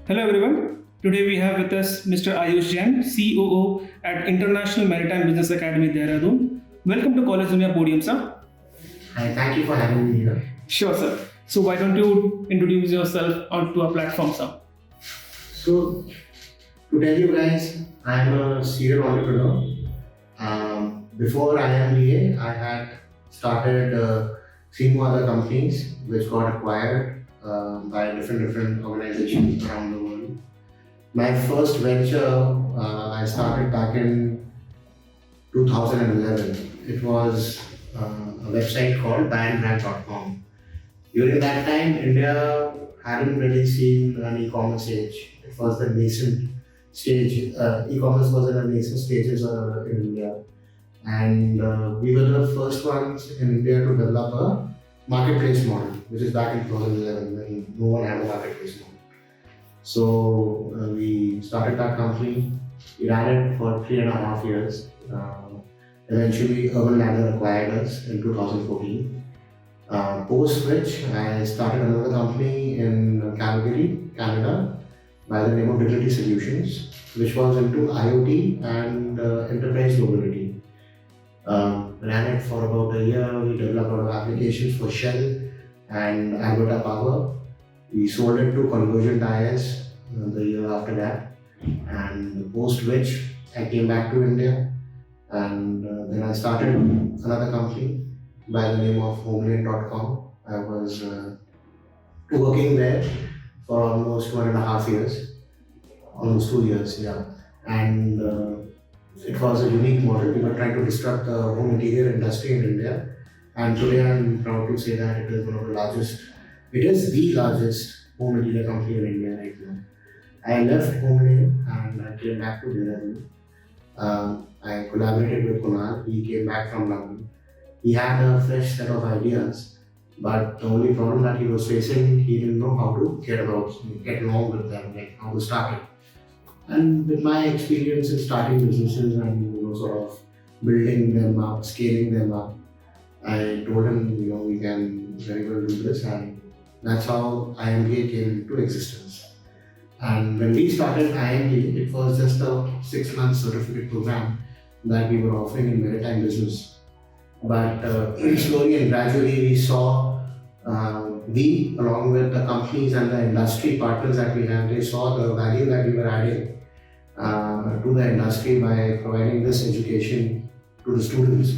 Hello everyone. Today we have with us Mr. Ayush Jain, COO at International Maritime Business Academy, Dehradun. Welcome to College Dunia Podium, sir. Hi, thank you for having me here. Sure, sir. So why don't you introduce yourself onto our platform, sir? So, to tell you guys, I'm a serial entrepreneur. Before IMBA, I had started three more other companies which got acquired by different organizations around the world. My first venture I started back in 2011. It was a website called bandbrand.com. During that time, India hadn't really seen an e-commerce age. It was the nascent stage. E-commerce was in the nascent stages in India, and we were the first ones in India to develop a marketplace model, which is back in 2011 when no one had a marketplace model. So we started that company. We ran it for 3.5 years. Eventually, Urban Ladder acquired us in 2014. Post which, I started another company in Calgary, Canada, by the name of Dignity Solutions, which was into IoT and enterprise mobility. Ran it for about a year. We developed a lot of applications for Shell and Alberta Power. We sold it to Convergent IS the year after that, and post which I came back to India, and then I started another company by the name of Homelane.com. I was working there for almost 1.5 years, almost 2 years, yeah. And it was a unique model. We were trying to disrupt the home interior industry in India. And today I'm proud to say that it is one of the largest, it is the largest home interior company in India right now. I left Homelane and I came back to Dehradun. I collaborated with Kunal. He came back from London. He had a fresh set of ideas, but the only problem that he was facing, he didn't know how to get along with them, like how to start it. And with my experience in starting businesses and sort of building them up, scaling them up, I told him, we can very well do this, and that's how IMBA came into existence. And when we started IMBA, it was just a 6-month certificate program that we were offering in maritime business. But slowly and gradually we saw, we along with the companies and the industry partners that we have, they saw the value that we were adding to the industry by providing this education to the students.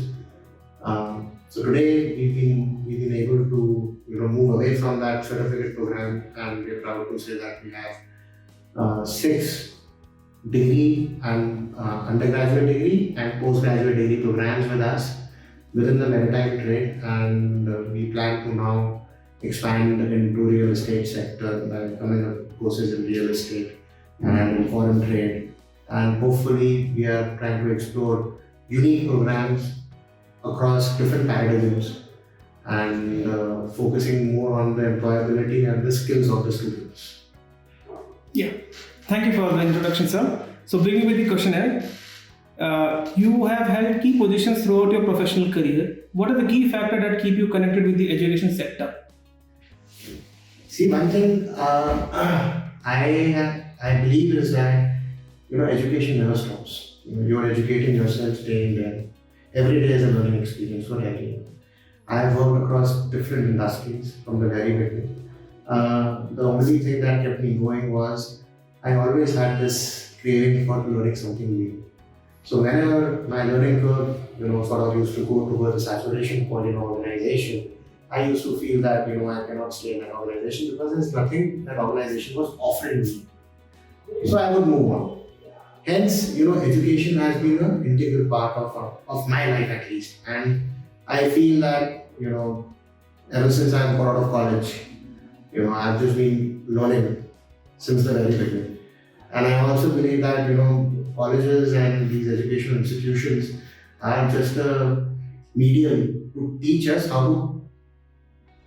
So today we've been able to move away from that certificate program, and we're proud to say that we have 6 degree and undergraduate degree and postgraduate degree programs with us within the maritime trade, and we plan to now expand into real estate sector by coming up courses in real estate and in foreign trade, and hopefully we are trying to explore unique programs across different paradigms and focusing more on the employability and the skills of the students. Yeah. Thank you for the introduction, sir. So beginning with the questionnaire, you have held key positions throughout your professional career. What are the key factors that keep you connected with the education sector? See, one thing I believe is that education never stops. You're educating yourself day in day. Every day is a learning experience for everyone. I have worked across different industries from the very beginning. The only thing that kept me going was I always had this craving for learning something new. So whenever my learning curve, sort of used to go towards the saturation point in an organization, I used to feel that, I cannot stay in an organization because there's nothing that organization was offering me. So I would move on. Hence, education has been an integral part of my life at least. And I feel that, ever since I've got out of college, I've just been learning since the very beginning. And I also believe that, colleges and these educational institutions are just a medium to teach us how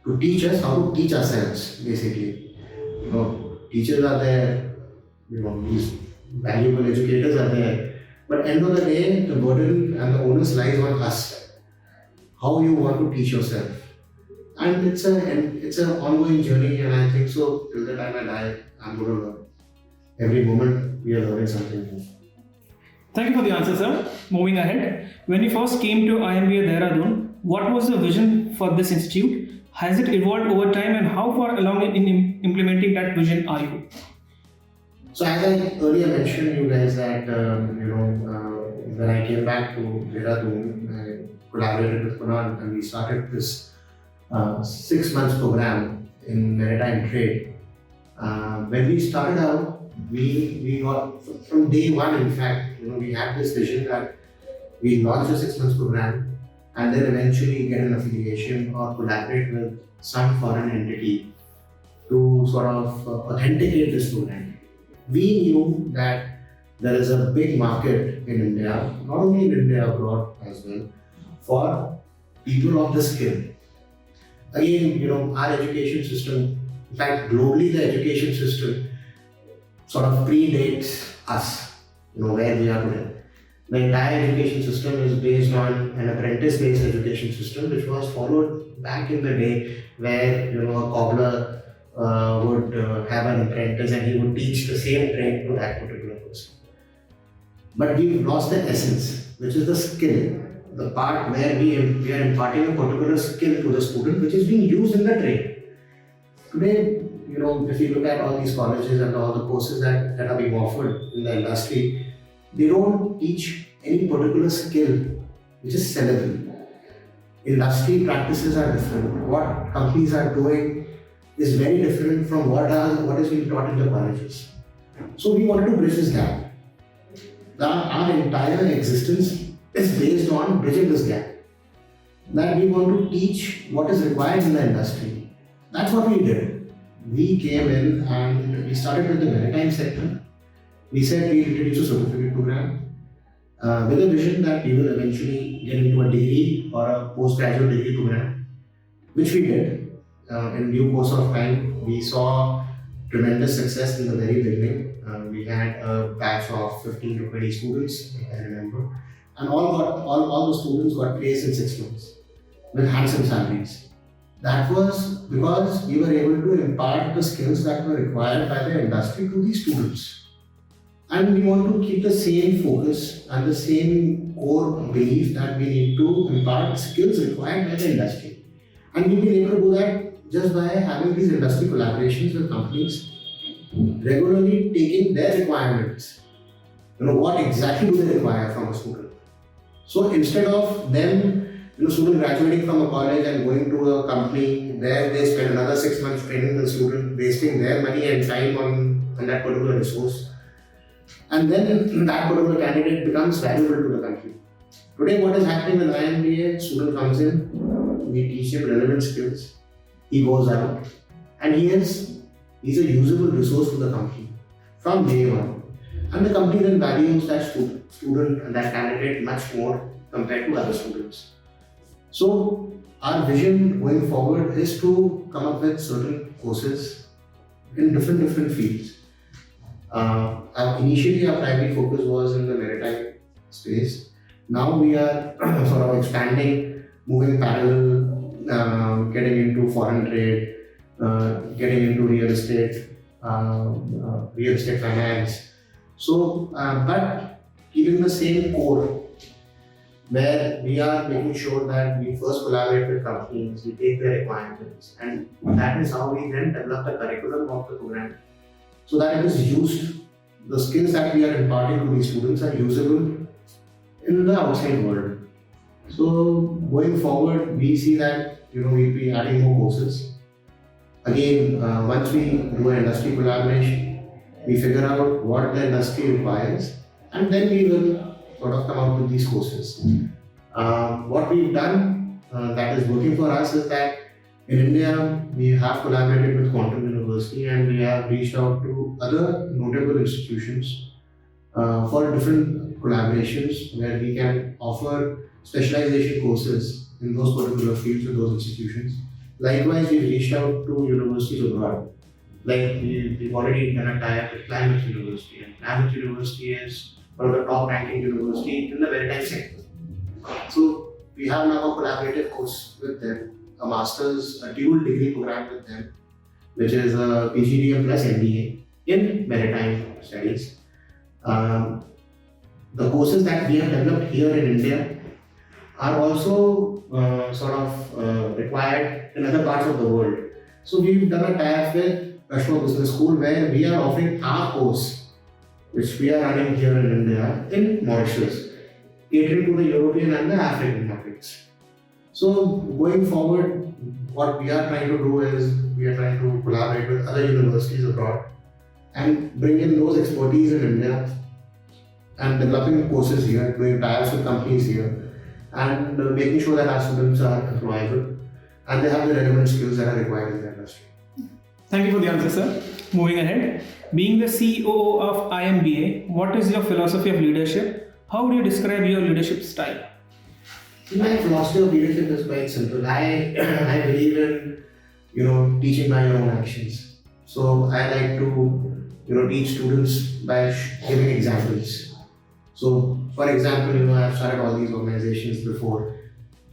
to teach ourselves, basically. Teachers are there, these valuable educators are there. But end of the day, the burden and the onus lies on us. How you want to teach yourself. And it's an ongoing journey, and I think so till the time I die, I'm going to learn. every moment we are learning something new. Thank you for the answer, sir. Moving ahead, when you first came to IMBA Dehradun, what was the vision for this institute? Has it evolved over time, and how far along in implementing that vision are you? So as I earlier mentioned you guys that when I came back to Dehradun, I collaborated with Kunal and we started this 6 months program in maritime trade. When we started out, we got from day one. In fact, we had this vision that we launch a 6 months program and then eventually get an affiliation or collaborate with some foreign entity to sort of authenticate this program. We knew that there is a big market in India, not only in India, abroad as well, for people of the skill. Again, our education system, in fact, globally, the education system sort of predates us, where we are today. The entire education system is based on an apprentice-based education system, which was followed back in the day, where a cobbler would have an apprentice and he would teach the same trade to that particular person. But we've lost the essence, which is the skill, the part where we are imparting a particular skill to the student, which is being used in the trade. Today, if you look at all these colleges and all the courses that are being offered in the industry, they don't teach any particular skill which is sellable. Industry practices are different. What companies are doing is very different from what is being taught in the colleges. So we wanted to bridge this gap. Our entire existence is based on bridging this gap. That we want to teach what is required in the industry. That's what we did. We came in and we started with the maritime sector. We said we introduce a certificate program with a vision that we will eventually get into a degree or a postgraduate degree program, which we did. In due course of time, we saw tremendous success in the very beginning. We had a batch of 15 to 20 students, I remember, and all the students got placed in 6 months with handsome salaries. That was because we were able to impart the skills that were required by the industry to these students. And we want to keep the same focus and the same core belief that we need to impart skills required by the industry. And we've been able to do that just by having these industry collaborations with companies, regularly taking their requirements. What exactly do they require from a student? So instead of them, student graduating from a college and going to a company where they spend another 6 months training the student, wasting their money and time on that particular resource, and then that particular candidate becomes valuable to the country. Today, what is happening with IMBA? Student comes in, we teach him relevant skills, he goes out, and he's a usable resource to the company from day one. And the company then values that student and that candidate much more compared to other students. So our vision going forward is to come up with certain courses in different fields. Initially, our primary focus was in the maritime space. Now we are sort of expanding, moving parallel, getting into foreign trade, getting into real estate finance. So, but keeping the same core, where we are making sure that we first collaborate with companies, we take their requirements, and that is how we then develop the curriculum of the program, so that it is used, the skills that we are imparting to these students are usable in the outside world. So going forward, we see that we'll be adding more courses. Again, once we do an industry collaboration, we figure out what the industry requires, and then we will sort of come out with these courses. What we've done that is working for us is that in India, we have collaborated with Quantum University and we have reached out to other notable institutions for different collaborations where we can offer specialization courses in those particular fields with those institutions. Likewise, we've reached out to universities abroad. Like we've already done a tie-up with Plymouth University, and Plymouth University is one of the top ranking universities in the maritime sector. So we have now a collaborative course with them, a dual degree program with them, which is a PGDM plus MBA. in maritime studies. Um, the courses that we have developed here in India are also required in other parts of the world. So we've done a tie-up with Kashmir Business School where we are offering our course, which we are running here in India, in Mauritius, catering to the European and the African markets. So going forward, what we are trying to do is we are trying to collaborate with other universities abroad and bring in those expertise in India and developing courses here, doing tie-ups with companies here, and making sure that our students are employable and they have the relevant skills that are required in the industry. Thank you for the answer, sir. Moving ahead, being the CEO of IMBA, what is your philosophy of leadership? How would you describe your leadership style? My philosophy of leadership is quite simple. I believe in teaching by your own actions. So I like to teach students by giving examples. So for example, I've started all these organizations before.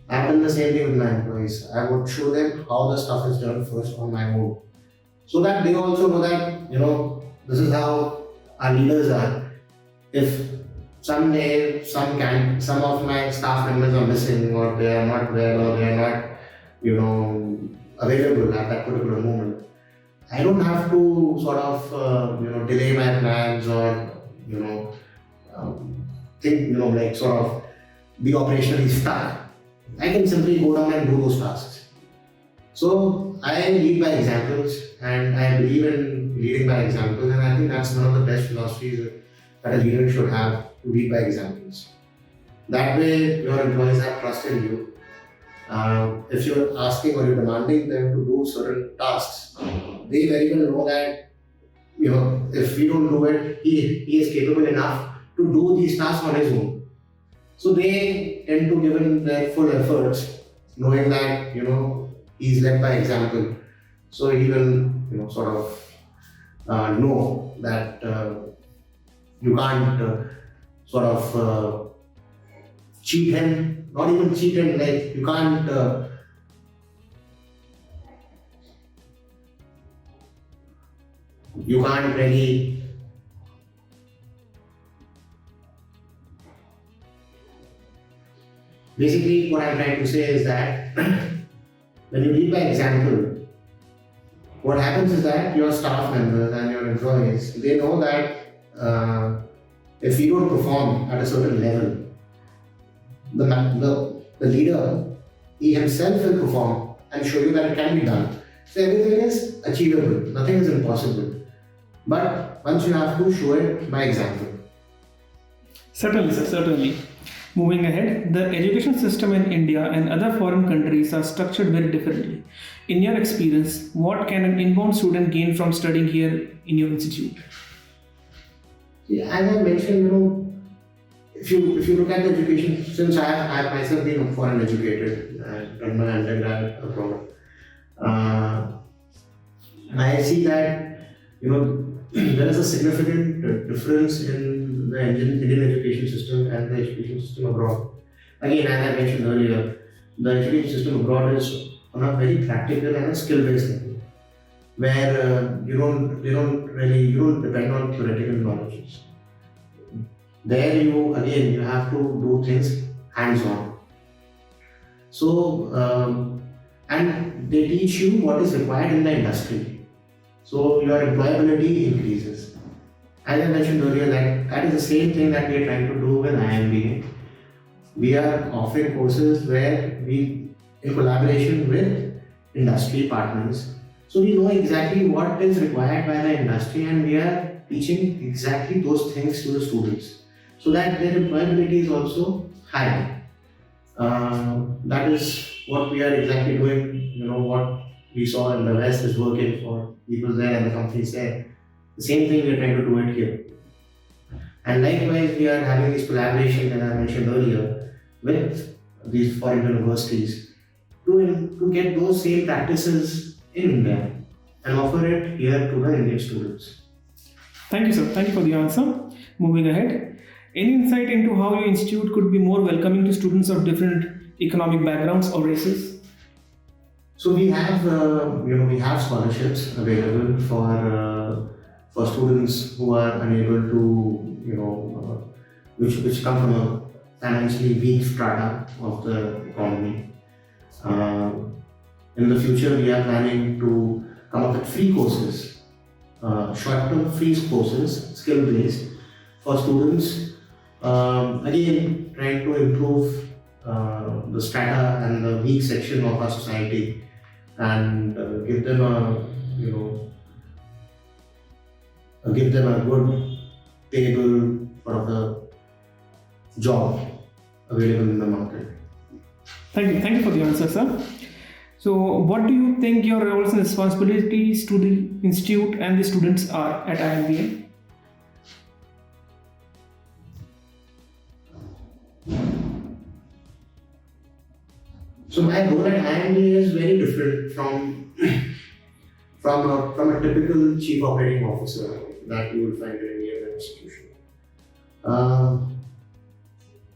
I've done the same thing with my employees. I would show them how the stuff is done first on my own, so that they also know that this is how our leaders are. If someday some of my staff members are missing, or they are not well, or they are not available at that particular moment, I don't have to delay my plans or think be operationally stuck. I can simply go down and do those tasks. So I lead by examples, and I believe in leading by example, and I think that's one of the best philosophies that a leader should have, to lead by examples. That way, your employees have trust in you. If you're asking or you're demanding them to do certain tasks, they very well know that if we don't do it, he is capable enough to do these tasks on his own. So they tend to give in their full efforts, knowing that he's led by example. So he will know that you can't cheat him, not even cheat him, like you can't really basically what I'm trying to say is that when you lead by example, what happens is that your staff members and your employees, they know that if you don't perform at a certain level, the leader, he himself will perform and show you that it can be done. So everything is achievable, nothing is impossible. But once you have to show it by example. Certainly, sir, certainly. Moving ahead, the education system in India and other foreign countries are structured very differently. In your experience, what can an inbound student gain from studying here in your institute? Yeah, as I mentioned, if you look at the education, since I have myself been foreign educated and done my undergrad abroad, I see that there is a significant difference in the Indian education system and the education system abroad. Again, as I mentioned earlier, the education system abroad is on a very practical and a skill-based level, where you don't depend on theoretical knowledge. There you have to do things hands-on. So and they teach you what is required in the industry. So your employability increases. As I mentioned earlier, that is the same thing that we are trying to do with IMBA. We are offering courses where we, in collaboration with industry partners, so we know exactly what is required by the industry, and we are teaching exactly those things to the students, so that their employability is also high. That is what we are exactly doing. What we saw in the West is working for people there and the companies there. The same thing we are trying to do it here. And likewise, we are having this collaboration that I mentioned earlier with these foreign universities to get those same practices in India and offer it here to the Indian students. Thank you, sir. Thank you for the answer. Moving ahead, any insight into how your institute could be more welcoming to students of different economic backgrounds or races? So we have scholarships available for for students who are unable to, which come from a financially weak strata of the economy. Uh, in the future, we are planning to come up with free courses, short-term free courses, skill-based, for students. Again, trying to improve the strata and the weak section of our society, and give them a good, payable sort of the job available in the market. Thank you for the answer, sir. So, what do you think your roles and responsibilities to the institute and the students are at IMBA? So my role at IMBA is very different from a typical chief operating officer that you would find in any other institution.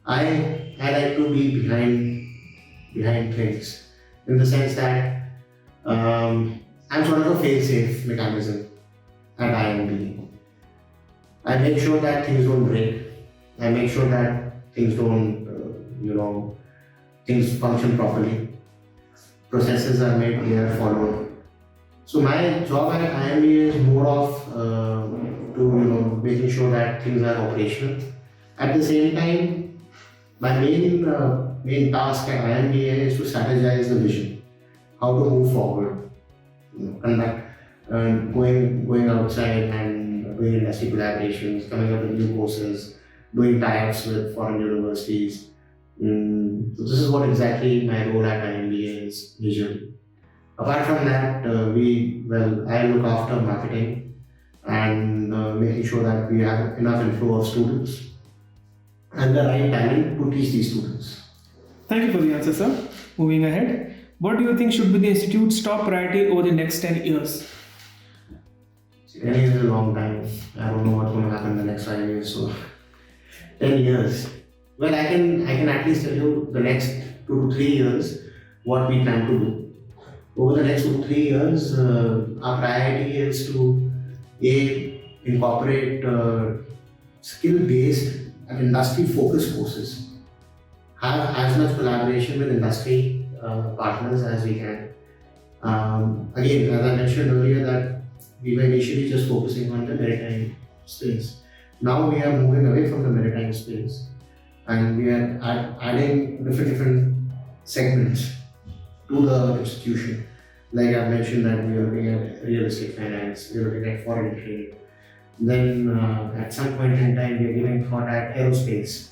I like to be behind things, in the sense that I'm sort of a fail-safe mechanism at IMBA. I make sure that things don't break. I make sure that things don't, things function properly. Processes are made clear, followed. So my job at IMBA is more of making sure that things are operational. At the same time, my main task at IMBA is to strategize the vision, how to move forward, conduct, going outside and doing industry collaborations, coming up with new courses, doing tie-ups with foreign universities. So this is what exactly my role at IMBA is visually. Apart from that, I look after marketing and making sure that we have enough inflow of students and the right talent to teach these students. Thank you for the answer, sir. Moving ahead, what do you think should be the institute's top priority over the next 10 years? 10 years is a long time. I don't know what's going to happen in the next 5 years. So 10 years. Well, I can at least tell you the next 2 to 3 years what we plan to do. Over the next 2 to 3 years, our priority is to incorporate skill-based and industry-focused courses. Have as much collaboration with industry partners as we can. Again, as I mentioned earlier, that we were initially just focusing on the maritime space. Now we are moving away from the maritime space, and we are adding different segments to the institution. Like I mentioned, that we are looking at real estate finance, we are looking at foreign trade. Then at some point in time, we are giving thought at aerospace,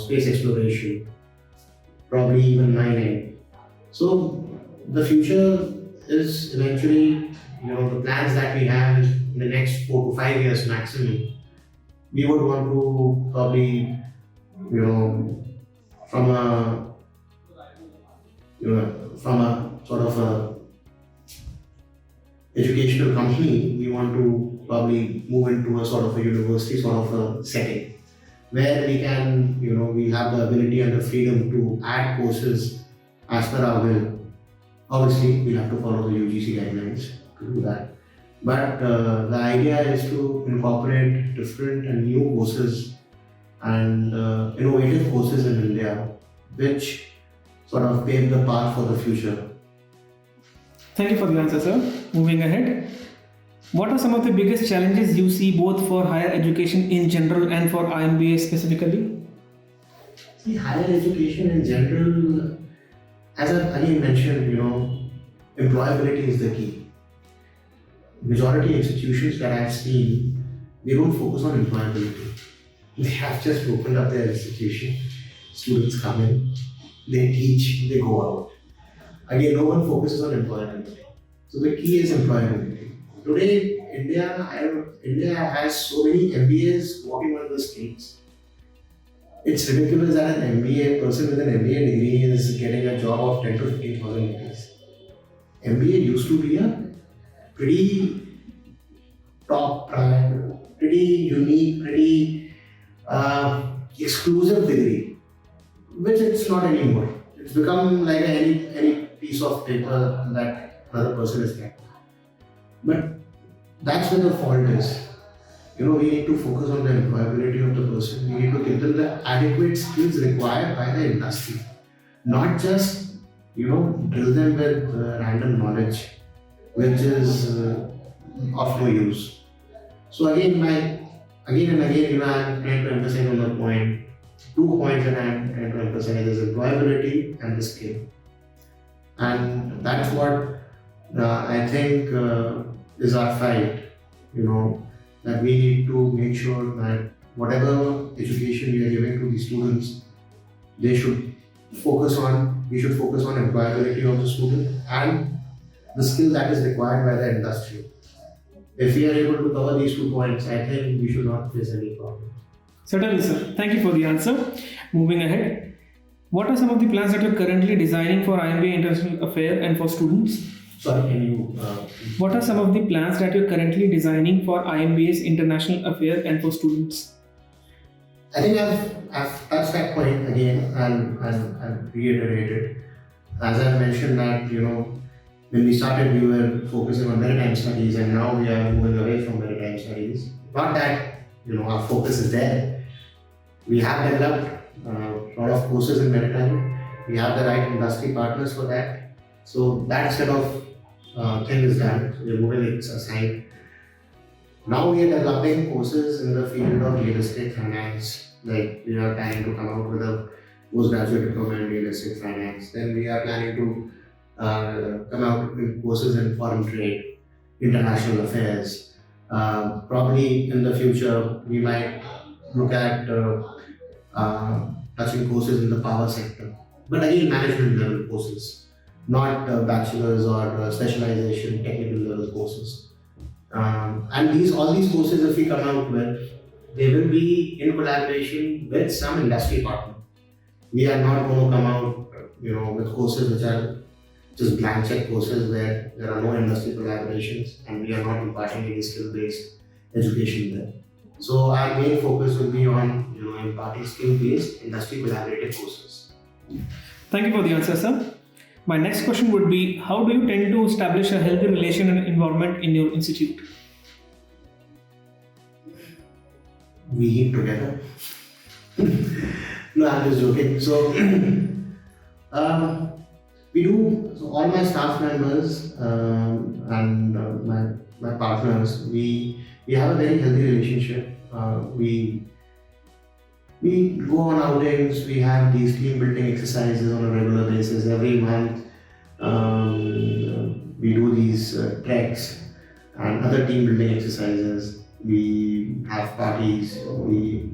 space exploration, probably even mining. So the future is eventually, the plans that we have in the next 4 to 5 years maximum. We would want to probably, from a sort of a educational company, we want to probably move into a sort of a university sort of a setting where we can, we have the ability and the freedom to add courses as per our will. Obviously, we have to follow the UGC guidelines to do that. But the idea is to incorporate different and new courses and innovative courses in India, which sort of pave the path for the future. Thank you for the answer, sir. Moving ahead, what are some of the biggest challenges you see both for higher education in general and for IMBA specifically? See, higher education in general, as I again mentioned, employability is the key. Majority institutions that I've seen, they don't focus on employability. They have just opened up their institution. Students come in, they teach, they go out. Again, no one focuses on employability. So the key is employability. Today, India has so many MBAs walking on the streets. It's ridiculous that an MBA person with an MBA degree is getting a job of 10 to 15,000 rupees. MBA used to be a pretty top, pretty unique, pretty exclusive degree, which it's not anymore. It's become like any piece of paper that another person is getting. But That's where the fault is. We need to focus on the employability of the person. We need to give them the adequate skills required by the industry, not just drill them with random knowledge, which is of no use. So again and again, I'm trying to emphasize on the point. 2 points that I'm trying to emphasize is employability and the skill, and that's what I think is our fight. That we need to make sure that whatever education we are giving to the students, they should focus on. We should focus on employability of the student and the skill that is required by the industry. If we are able to cover these 2 points, I think we should not face any problem. Certainly, sir. Thank you for the answer. Moving ahead, what are some of the plans that you're currently designing for IMBA International Affair and for students? Sorry, can you? What are some of the plans that you're currently designing for IMBA's International Affair and for students? I think I've touched that point again and reiterated. As I mentioned that, when we started, we were focusing on maritime studies, and now we are moving away from maritime studies. Not that, our focus is there. We have developed a lot of courses in maritime. We have the right industry partners for that. So that set of thing is done. So we're moving it aside. Now we are developing courses in the field of real estate finance. Like we are planning to come out with a postgraduate diploma in real estate finance. Then we are planning to come out with courses in foreign trade, international affairs. Probably in the future, we might look at touching courses in the power sector. But again, management level courses, not bachelor's or specialization technical level courses. And all these courses, if we come out with, they will be in collaboration with some industry partner. We are not going to come out, with courses which are just blank check courses where there are no industry collaborations and we are not imparting any skill-based education there. So our main focus will be on, imparting skill-based industry collaborative courses. Thank you for the answer, sir. My next question would be, how do you tend to establish a healthy relation and environment in your institute? We eat together. No, I'm just joking. So, we do. So all my staff members and my partners, we have a very healthy relationship. We go on outings. We have these team building exercises on a regular basis. Every month, we do these treks and other team building exercises. We have parties. We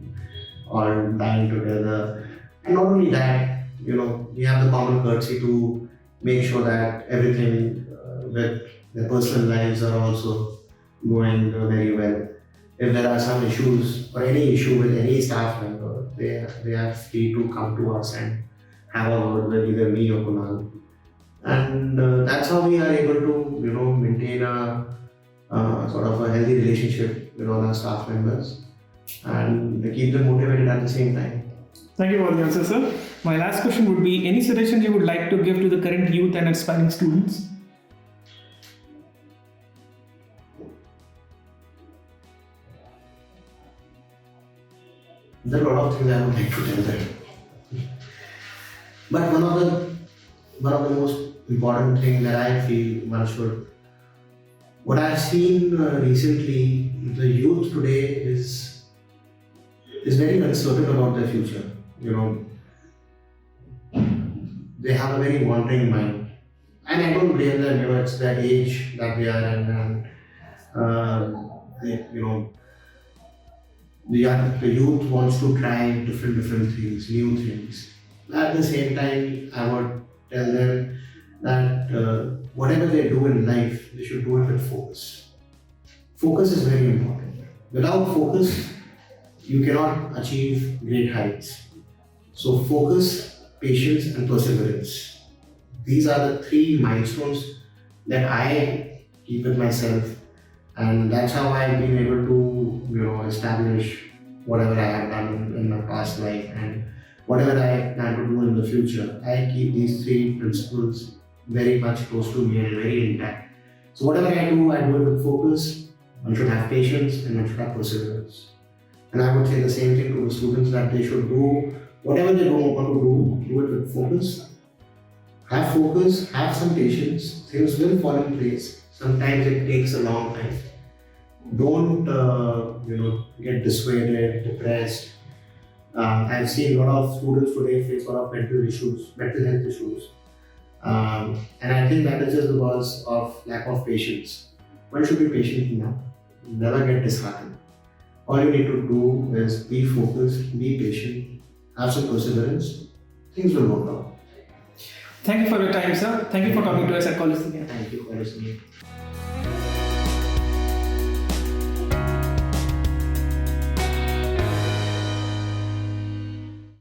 all dine together, and not only that, we have the common courtesy to make sure that everything with their personal lives are also going very well. If there are some issues or any issue with any staff member, they are free to come to us and have a word with either me or Kunal. And that's how we are able to, maintain a sort of a healthy relationship with all our staff members and keep them motivated at the same time. Thank you for the answer, sir. My last question would be, any suggestions you would like to give to the current youth and aspiring students? There are a lot of things I would like to tell them. But one of the most important things that I feel one should, what I've seen recently, the youth today is very uncertain about their future. They have a very wandering mind, and I don't blame them. It's the age that they are in, and the youth wants to try different things, new things. At the same time, I would tell them that whatever they do in life, they should do it with focus. Focus is very important. Without focus, you cannot achieve great heights. So focus, patience, and perseverance. These are the 3 milestones that I keep with myself, and that's how I've been able to, establish whatever I have done in my past life and whatever I plan to do in the future. I keep these 3 principles very much close to me and very intact. So whatever I do it with focus, One should have patience and one should have perseverance. And I would say the same thing to the students, that they should do whatever they don't want to do it with focus. Have focus, have some patience, things will fall in place. Sometimes it takes a long time. Don't get dissuaded, depressed. I've seen a lot of students today face a lot of mental health issues. And I think that is just because of lack of patience. One should be patient enough, never get disheartened. All you need to do is be focused, be patient, have some perseverance, things will work out. Thank you for your time, sir. Thank you for talking to us at College Dunia. Thank you for listening.